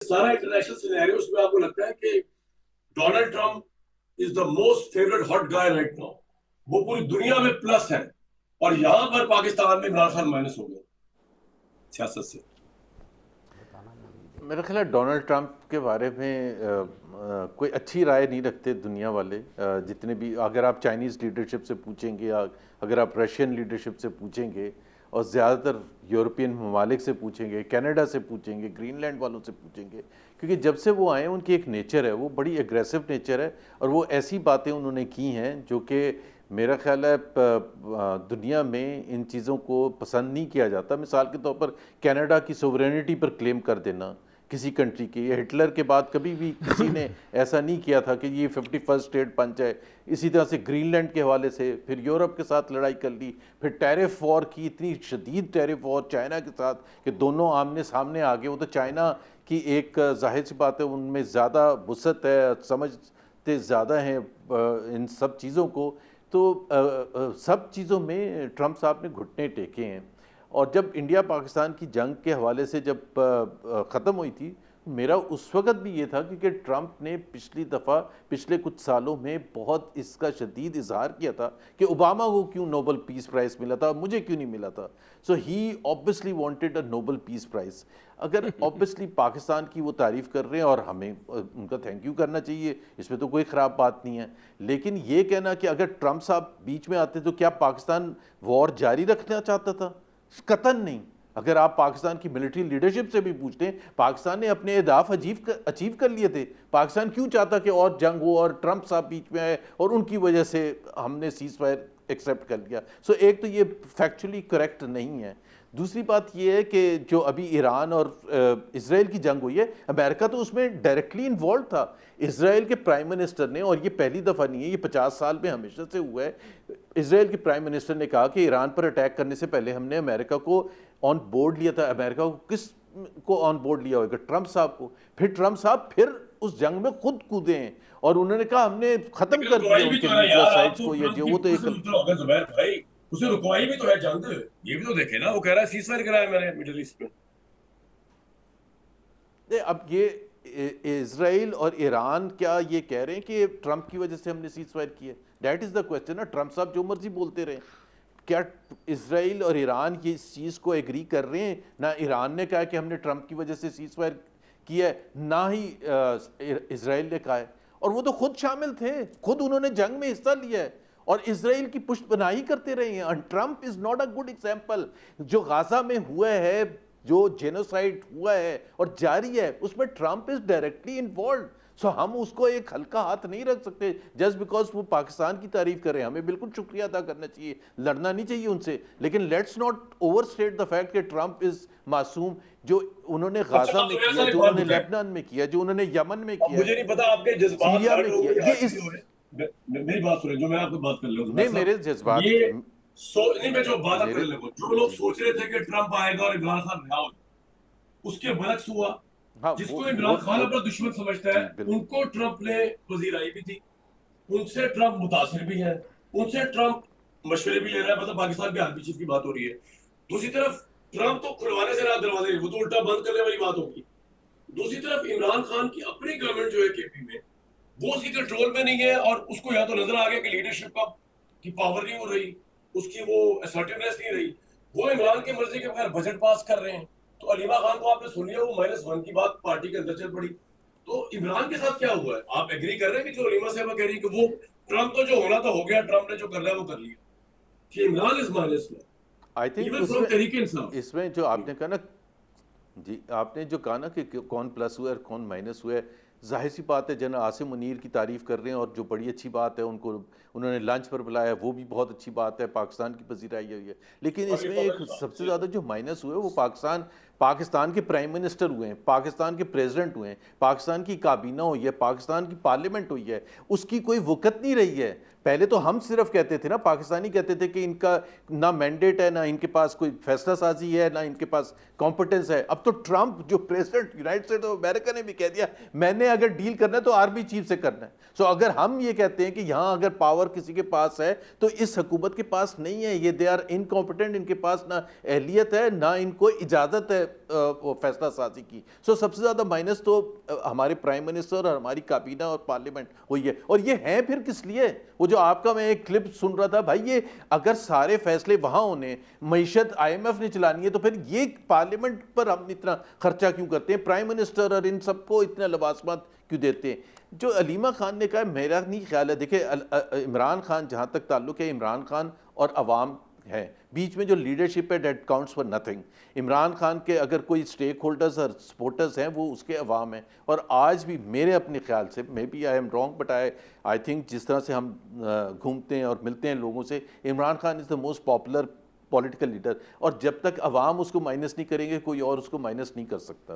سارا international scenario اس میں آپ کو لگتا ہے کہ Donald Trump is the most favourite hot guy right now, وہ پوری دنیا میں پلس ہے، اور یہاں پر پاکستان میں عمران خان مائنس ہو گیا سیاست سے. میرا خیال ہے ڈونلڈ ٹرمپ کے بارے میں کوئی اچھی رائے نہیں رکھتے دنیا والے، جتنے بھی. اگر آپ چائنیز لیڈرشپ سے پوچھیں گے یا اگر آپ رشین لیڈرشپ سے پوچھیں گے اور زیادہ تر یورپین ممالک سے پوچھیں گے، کینیڈا سے پوچھیں گے، گرین لینڈ والوں سے پوچھیں گے، کیونکہ جب سے وہ آئے ان کی ایک نیچر ہے، وہ بڑی اگریسو نیچر ہے، اور وہ ایسی باتیں انہوں نے کی ہیں جو کہ میرا خیال ہے دنیا میں ان چیزوں کو پسند نہیں کیا جاتا. مثال کے طور پر کینیڈا کی سوورینٹی پر کلیم کر دینا کسی کنٹری کی، یہ ہٹلر کے بعد کبھی بھی کسی نے ایسا نہیں کیا تھا کہ یہ 51 اسٹیٹ پنچ ہے. اسی طرح سے گرین لینڈ کے حوالے سے پھر یورپ کے ساتھ لڑائی کر لی، پھر ٹیرف وار کی، اتنی شدید ٹیرف وار چائنا کے ساتھ کہ دونوں آمنے سامنے آ گئے. وہ تو چائنا کی ایک ظاہر سی بات ہے ان میں زیادہ وسعت ہے، سمجھتے زیادہ ہیں ان سب چیزوں کو. تو سب چیزوں میں ٹرمپ صاحب نے گھٹنے ٹیکے ہیں. اور جب انڈیا پاکستان کی جنگ کے حوالے سے جب ختم ہوئی تھی، میرا اس وقت بھی یہ تھا کیونکہ ٹرمپ نے پچھلی دفعہ پچھلے کچھ سالوں میں بہت اس کا شدید اظہار کیا تھا کہ اوباما کو کیوں نوبل پیس پرائز ملا تھا، مجھے کیوں نہیں ملا تھا. So he obviously wanted a Nobel peace prize. اگر obviously پاکستان کی وہ تعریف کر رہے ہیں اور ہمیں ان کا تھینک یو کرنا چاہیے، اس میں تو کوئی خراب بات نہیں ہے، لیکن یہ کہنا کہ اگر ٹرمپ صاحب بیچ میں آتے تو کیا پاکستان وار جاری رکھنا چاہتا تھا؟ قطعاً نہیں. اگر آپ پاکستان کی ملٹری لیڈرشپ سے بھی پوچھتے ہیں، پاکستان نے اپنے اہداف اچیو کر لیے تھے. پاکستان کیوں چاہتا کہ اور جنگ ہو اور ٹرمپ صاحب بیچ میں آئے اور ان کی وجہ سے ہم نے سیز فائر ایکسیپٹ کر لیا؟ سو ایک تو یہ فیکچولی کریکٹ نہیں ہے. دوسری بات یہ ہے کہ جو ابھی ایران اور اسرائیل کی جنگ ہوئی ہے، امریکہ تو اس میں ڈائریکٹلی انوالو تھا. اسرائیل کے پرائم منسٹر نے، اور یہ پہلی دفعہ نہیں ہے، یہ 50 سال میں ہمیشہ سے ہوا ہے، اسرائیل کے پرائم منسٹر نے کہا کہ ایران پر اٹیک کرنے سے پہلے ہم نے امریکہ کو آن بورڈ لیا تھا. امریکہ کو کس کو آن بورڈ لیا ہوگا؟ ٹرمپ صاحب کو. پھر ٹرمپ صاحب پھر اس جنگ میں خود کودے ہیں اور انہوں نے کہا ہم نے ختم کر دیا ان کے نیوکلیئر سائٹس کو. یہ جو وہ تو ایک زبیر بھائی اسے رکوائی بھی تو ہے جنگ، یہ بھی تو دیکھے نا، وہ کہہ رہا ہے سیز فائر کرایا میں نے مڈل ایسٹ میں. اب یہ اسرائیل اور ایران کیا یہ کہہ رہے ہیں کہ ٹرمپ کی وجہ سے ہم نے سیز فائر کیا؟ دیٹ از دا کوسچن نا. ٹرمپ صاحب جو مرضی بولتے رہے، کیا اسرائیل اور ایران کی اس چیز کو ایگری کر رہے ہیں؟ نہ ایران نے کہا کہ ہم نے ٹرمپ کی وجہ سے سیز فائر کیا ہے، نہ ہی اسرائیل نے کہا ہے. اور وہ تو خود شامل تھے، خود انہوں نے جنگ میں حصہ لیا ہے اور اسرائیل کی پشت پناہی کرتے رہے ہیں. And Trump is not a good example. جو غازہ میں ہوا ہے، جو جینوسائیڈ ہوا ہے اور جاری ہے، اس میں ٹرمپ از ڈائریکٹلی انوالوڈ. سو ہم اس کو ایک ہلکا ہاتھ نہیں رکھ سکتے جسٹ بیکاز وہ پاکستان کی تعریف کریں. ہمیں بالکل شکریہ ادا کرنا چاہیے، لڑنا نہیں چاہیے ان سے، لیکن let's not over state the fact کہ ٹرمپ از معصوم. جو انہوں نے غازہ میں کیا، جو انہوں نے لیبنان میں کیا، جو انہوں نے یمن میں کیا، مجھے نہیں پتا آپ کے جذبات سیریا ہرٹ میں ہو کیا، گئے، یہ ہرٹ اس نہیں ہو رہے. میری بات سنیں، جو میں آپ کو بات کر رہا ہوں نہیں میرے جذبات یہ نہیں، میں جو بات کر میرے رہا ہوں، جو لوگ جی سوچ رہے تھے کہ ٹرمپ آئے گا اور عمران خان رہا ہو، اس کے برعکس ہوا. ہاں جس کو عمران خان وہ اپنا دشمن سمجھتا ہے جی بالکل. ان کو ٹرمپ نے وزیرائی بھی دی، ان سے ٹرمپ متاثر بھی ہے، ان سے ٹرمپ مشورے بھی لے رہا ہے. مطلب پاکستان کے آرمی چیف کی بات ہو رہی ہے. دوسری طرف ٹرمپ تو کھلوانے سے رہا دروازے، وہ تو الٹا بند کرنے والی بات ہوگی. دوسری طرف عمران خان کی اپنی گورنمنٹ جو ہے کے پی میں، وہ اس کی کنٹرول میں نہیں ہے، اور اس کو یا تو نظر آ گیا کہ لیڈرشپ کی پاور نہیں ہو رہی، اس کی وہ اسرٹیونیس نہیں رہی. وہ عمران کی مرضی کے بغیر بجٹ پاس کر رہے ہیں. تو علیمہ خان کو آپ نے سن لیا، وہ -1 کی بات پارٹی کے اندر چل پڑی. تو عمران کے ساتھ کیا ہوا ہے؟ آپ ایگری کر رہے ہیں کہ جو علیمہ صاحبہ کہہ رہی ہے کہ وہ ٹرمپ تو جو ہونا تھا ہو گیا، ٹرمپ نے جو کرنا ہے وہ کر لیا، کہ عمران از مائنس میں I think even from Tehreek Insaf. اس میں جو آپ نے کہا نا، جی آپ نے جو کہا نا کہ کون پلس ہوا ہے اور کون مائنس ہوا ہے، ظاہر سی بات ہے جنرل عاصم منیر کی تعریف کر رہے ہیں اور جو بڑی اچھی بات ہے ان کو انہوں نے لنچ پر بلایا، وہ بھی بہت اچھی بات ہے، پاکستان کی پذیرائی ہوئی ہے. لیکن اس میں ایک سب سے زیادہ جو مائنس ہوئے وہ پاکستان کے پرائم منسٹر ہوئے ہیں، پاکستان کے پریزیڈنٹ ہوئے ہیں، پاکستان کی کابینہ ہوئی ہے، پاکستان کی پارلیمنٹ ہوئی ہے، اس کی کوئی وقت نہیں رہی ہے. پہلے تو ہم صرف کہتے تھے نا، پاکستانی کہتے تھے کہ ان کا نہ مینڈیٹ ہے، نہ ان کے پاس کوئی فیصلہ سازی ہے، نہ ان کے پاس کمپٹنس ہے. اب تو ٹرمپ جو president United state of America نے بھی کہہ دیا میں نے اگر ڈیل کرنا ہے تو آرمی چیف سے کرنا ہے. سو اگر ہم یہ کہتے ہیں کہ یہاں اگر پاور کسی کے پاس ہے تو اس حکومت کے پاس نہیں ہے, یہ دے آر انکمپیٹنٹ, ان کے پاس نہ اہلیت ہے نہ ان کو اجازت ہے فیصلہ سازی کی. سو سب سے زیادہ مائنس تو ہمارے پرائم منسٹر اور ہماری کابینہ اور پارلیمنٹ ہوئی ہے. اور یہ ہیں پھر کس لیے؟ وہ جو آپ کا میں ایک کلپ سن رہا تھا, بھائی یہ اگر سارے فیصلے وہاں ہونے, معیشت آئی ایم ایف نے چلانی ہے, تو پھر یہ پارلیمنٹ پر ہم اتنا خرچہ کیوں کرتے ہیں, پرائم منسٹر اور ان سب کو اتنا لوازمات کیوں دیتے ہیں؟ جو علیمہ خان نے کہا, میرا نہیں خیال ہے, دیکھیں عمران خان جہاں تک تعلق ہے, عمران خان اور عوام ہے, بیچ میں جو لیڈرشپ ہے that counts for nothing. Imran Khan کے اگر کوئی سٹیک ہولڈرز اور سپورٹرز ہیں وہ اس کے عوام ہیں. اور آج بھی میرے اپنے خیال سے, may be I am wrong, but I think جس طرح سے ہم گھومتے ہیں اور ملتے ہیں لوگوں سے, Imran Khan is the most popular political leader, اور جب تک عوام اس کو مائنس نہیں کریں گے کوئی اور اس کو مائنس نہیں کر سکتا.